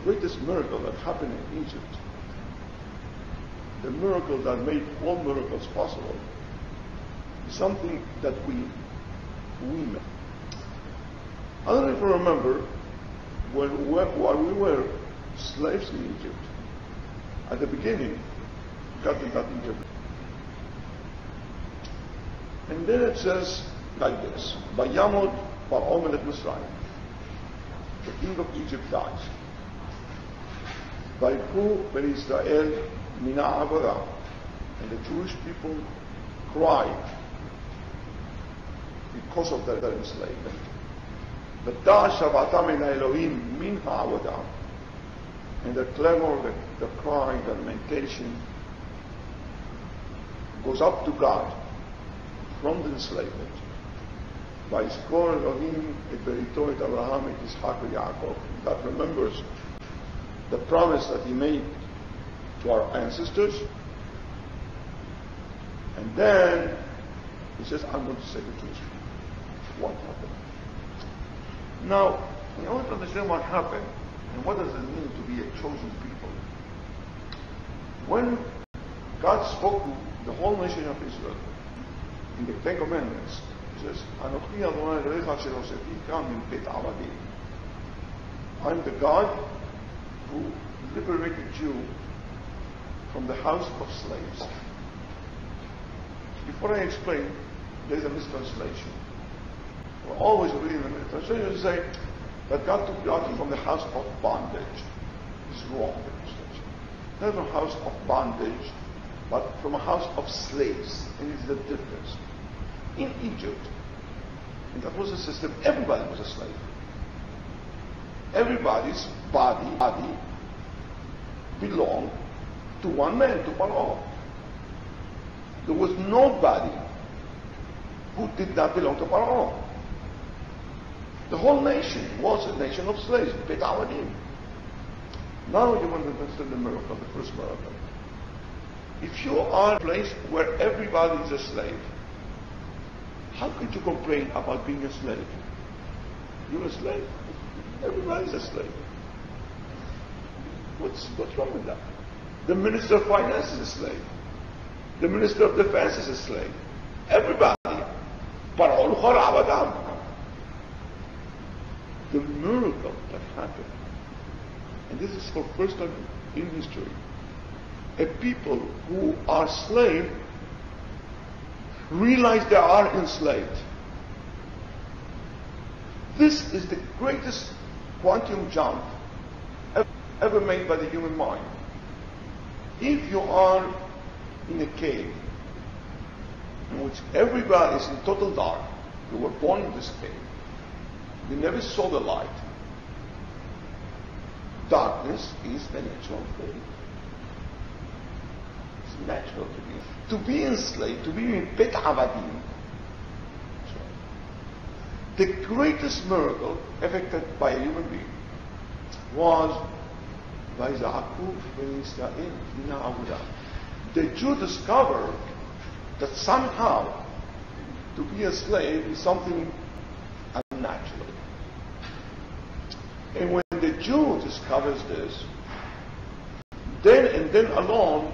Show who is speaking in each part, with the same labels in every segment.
Speaker 1: greatest miracle that happened in Egypt, the miracle that made all miracles possible, is something that we made. I don't know if you remember, while we were slaves in Egypt, at the beginning, God did not intervene. And then it says like this, Vayamod Paro Melech Misrayim, the king of Egypt dies. Vayikru Ben Israel Mina Avodah, and the Jewish people cried because of their enslavement. V'da Shavatam in Elohim Min Ha'avodah, and the clamor, the cry, the lamentation goes up to God from the enslavement. By Skor Elohim et Berito et Abraham et Yitzchak et Yaakov. God remembers the promise that He made to our ancestors, and then He says, I'm going to save the Jewish people. What happened? Now, in order to understand what happened, and what does it mean to be a chosen people, when God spoke to the whole nation of Israel in the Ten Commandments, He says, Anochi Adonai Elohecha asher hoshetika min bet avadim. I'm the God who liberated you from the house of slaves. Before I explain, there's a mistranslation. We're always reading the mistranslation say that God took you out from the house of bondage. It's wrong, the translation. Not from a house of bondage, but from a house of slaves. And it's the difference. In Egypt, and that was a system, everybody was a slave. Everybody's body belonged to one man, to Paro. There was nobody who did not belong to Paro. The whole nation was a nation of slaves, Bet Avadim. Now you want to understand the miracle, the first miracle. If you are in a place where everybody is a slave, how could you complain about being a slave? You're a slave. Everybody's a slave. What's wrong with that? The Minister of Finance is a slave. The Minister of Defense is a slave. Everybody. The miracle that happened, and this is for the first time in history, a people who are slaves realize they are enslaved. This is the greatest quantum jump ever made by the human mind. If you are in a cave in which everybody is in total dark, you were born in this cave, you never saw the light. Darkness is the natural thing. It's natural to be. To be enslaved, to be in Bet Avadim. The greatest miracle effected by a human being was the Jew discovered that somehow to be a slave is something unnatural. And when the Jew discovers this, then and then alone,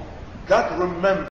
Speaker 1: God remembers